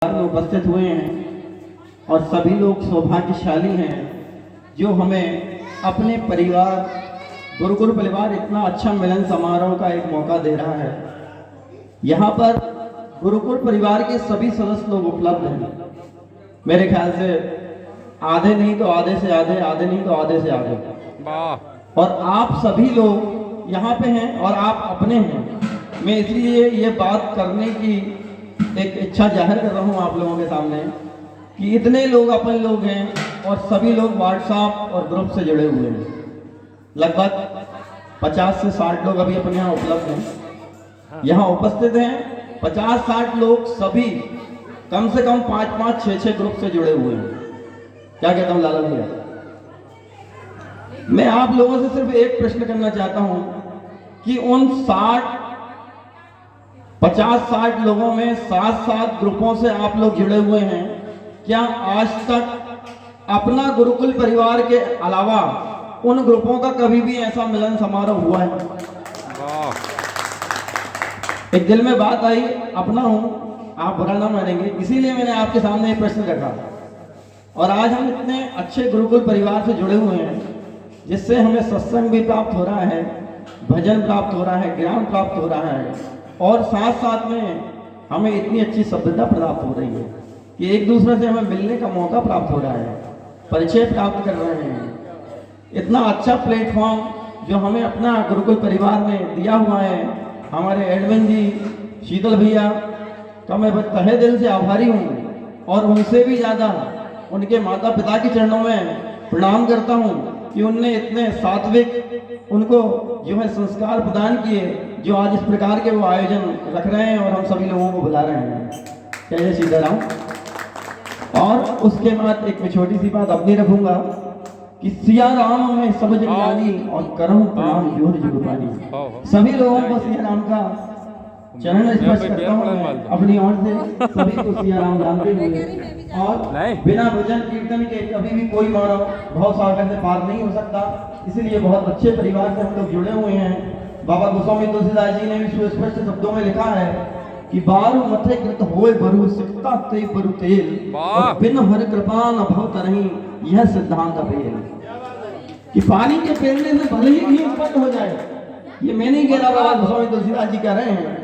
में उपस्थित हुए हैं और सभी लोग सौभाग्यशाली हैं जो हमें अपने परिवार गुरुकुल परिवार इतना अच्छा मिलन समारोह का एक मौका दे रहा है। यहाँ पर गुरुकुल परिवार के सभी सदस्य लोग उपलब्ध हैं। मेरे ख्याल से आधे नहीं तो आधे से आधे, आधे नहीं तो आधे से आधे। और आप सभी लोग यहाँ पे हैं और आप अपने हैं। मैं इसलिए ये बात करने की एक इच्छा जाहिर कर रहा हूँ आप लोगों के सामने कि इतने लोग अपन लोग हैं और सभी लोग व्हाट्सएप और ग्रुप से जुड़े हुए हैं। लगभग 50 से 60 लोग अभी अपने यहाँ उपलब्ध हैं, यहाँ उपस्थित हैं। 50-60 लोग सभी कम से कम 5-5, 6-6 ग्रुप से जुड़े हुए हैं। क्या कहता हूँ लाला भैया? मैं आप लोगों से सिर्फ एक प्रश्न करना चाहता हूं कि उन 50-60 लोगों में 7-7 ग्रुपों से आप लोग जुड़े हुए हैं। क्या आज तक अपना गुरुकुल परिवार के अलावा उन ग्रुपों का कभी भी ऐसा मिलन समारोह हुआ है? एक दिल में बात आई, अपना हूं, आप बुरा ना मानेंगे, इसीलिए मैंने आपके सामने एक प्रश्न रखा। और आज हम इतने अच्छे गुरुकुल परिवार से जुड़े हुए हैं जिससे हमें सत्संग भी प्राप्त हो रहा है, भजन प्राप्त हो रहा है, ज्ञान प्राप्त हो रहा है और साथ साथ में हमें इतनी अच्छी सभ्यता प्राप्त हो रही है कि एक दूसरे से हमें मिलने का मौका प्राप्त हो रहा है, परिचय प्राप्त कर रहे हैं। इतना अच्छा प्लेटफॉर्म जो हमें अपना गुरुकुल परिवार ने दिया हुआ है। हमारे एडमिन जी शीतल भैया का मैं तहे दिल से आभारी हूँ और उनसे भी ज़्यादा उनके माता पिता के चरणों में प्रणाम करता हूँ कि उनने इतने सात्विक उनको जो है संस्कार प्रदान किए जो आज इस प्रकार के वो आयोजन रख रहे हैं और हम सभी लोगों को बुला रहे हैं। जय सीताराम। और उसके बाद एक मैं छोटी सी बात अपनी रखूंगा कि सिया राम में सब जग जानी और करम प्रणाम जोर जुग पानी। सभी लोगों को सिया राम का चरण स्पर्श करता हूँ मैं अपनी ओर से, सभी को सिया राम जानते हुए। और बिना भजन कीर्तन के कभी भी कोई मानव भव सागर से पार नहीं हो सकता। इसलिए बहुत अच्छे परिवार से हम लोग जुड़े हुए हैं। बाबा गोस्वामी तुलसीदास जी ने भी सुस्पष्ट शब्दों में लिखा है कि बारू मथे कृत होए बरु सिकता ते बरु तेल और बिन हर कृपा न भव तरही, यह सिद्धांत अपेल। कि पानी के फेरने से भले ही घी उत्पन्न हो जाए, ये मैं नहीं कह रहा, बाबा गोस्वामी तुलसीदास जी कह रहे हैं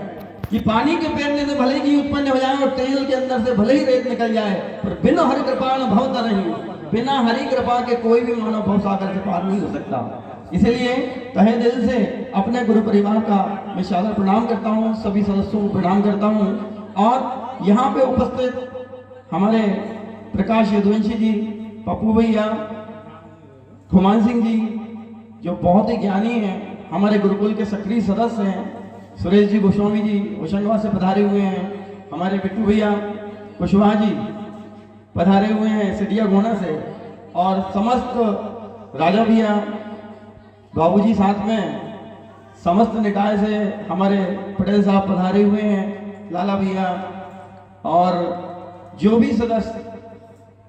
कि पानी के फेरने से भले ही उत्पन्न हो जाए और तेल के अंदर से भले ही रेत निकल जाए, पर बिना हरि कृपा न भव तरही, बिना हरि कृपा के कोई भी मानव भव सागर से पार नहीं हो सकता। इसलिए तहे दिल से अपने गुरु परिवार का मैं सादर प्रणाम करता हूँ, सभी सदस्यों को प्रणाम करता हूँ। और यहाँ पे उपस्थित हमारे प्रकाश यदुवंशी जी, पप्पू भैया, खुमान सिंह जी जो बहुत ही ज्ञानी हैं, हमारे गुरुकुल के सक्रिय सदस्य हैं, सुरेश जी गोस्वामी जी होशंगाबाद से पधारे हुए हैं, हमारे बिट्टू भैया कुशवाहा जी पधारे हुए हैं सिटिया गोना से, और समस्त राजा भैया बाबूजी साथ में समस्त निकाय से हमारे पटेल साहब पधारे हुए हैं, लाला भैया और जो भी सदस्य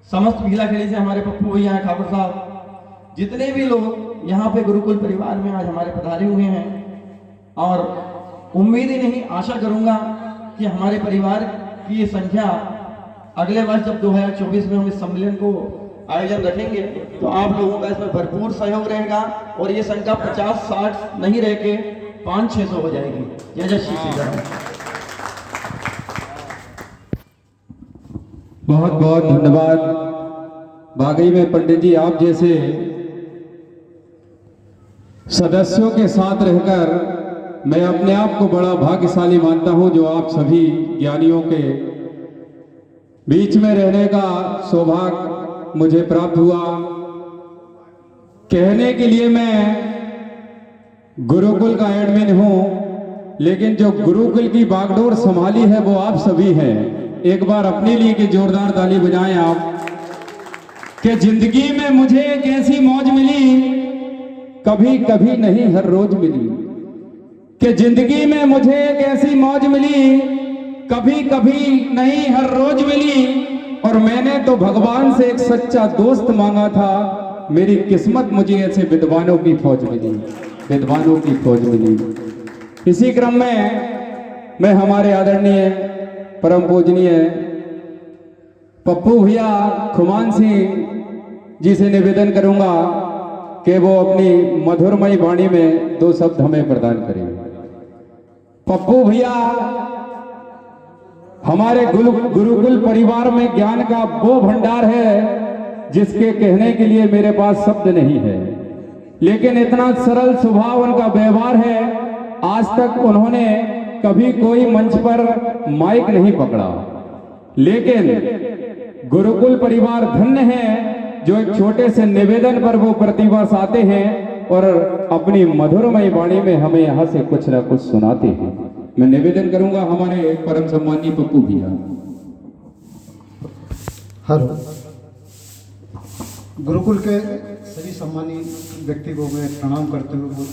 समस्त भीलाखेड़ी से हमारे पप्पू भैया हैं, ठाकुर साहब, जितने भी लोग यहाँ पे गुरुकुल परिवार में आज हमारे पधारे हुए हैं। और उम्मीद ही नहीं, आशा करूंगा कि हमारे परिवार की ये संख्या अगले वर्ष जब 2024 में हम इस सम्मेलन को आयोजन रखेंगे तो आप लोगों का इसमें भरपूर सहयोग रहेगा और ये संख्या 50-60 नहीं रह के 500-600 हो जाएगी। जय जय श्री सीताराम। बहुत बहुत धन्यवाद। वाकई में पंडित जी आप जैसे सदस्यों के साथ रहकर मैं अपने आप को बड़ा भाग्यशाली मानता हूं जो आप सभी ज्ञानियों के बीच में रहने का सौभाग्य मुझे प्राप्त हुआ। कहने के लिए मैं गुरुकुल का एडमिन हूं, लेकिन जो गुरुकुल की बागडोर संभाली है वो आप सभी हैं। एक बार अपने लिए की जोरदार ताली बजाएं आप। कि जिंदगी में मुझे एक ऐसी मौज मिली कभी कभी नहीं हर रोज मिली। कि जिंदगी में मुझे एक ऐसी मौज मिली कभी कभी नहीं हर रोज मिली, और मैंने तो भगवान से एक सच्चा दोस्त मांगा था। मेरी किस्मत मुझे ऐसे विद्वानों की फौज मिली, विद्वानों की फौज मिली। इसी क्रम में मैं हमारे आदरणीय परम पूजनीय पप्पू भैया खुमान सिंह जी से निवेदन करूंगा कि वो अपनी मधुरमयी वाणी में 2 शब्द हमें प्रदान करें। पप्पू भैया हमारे गुरुकुल परिवार में ज्ञान का वो भंडार है जिसके कहने के लिए मेरे पास शब्द नहीं है, लेकिन इतना सरल स्वभाव उनका व्यवहार है। आज तक उन्होंने कभी कोई मंच पर माइक नहीं पकड़ा, लेकिन गुरुकुल परिवार धन्य है जो एक छोटे से निवेदन पर वो प्रतिवर्ष आते हैं और अपनी मधुरमयी वाणी में हमें यहाँ से कुछ ना कुछ सुनाते हैं। मैं निवेदन करूंगा हमारे परम सम्मानीय पप्पू भैया। हेलो, गुरुकुल के सभी सम्मानित व्यक्ति को मैं प्रणाम करते हुए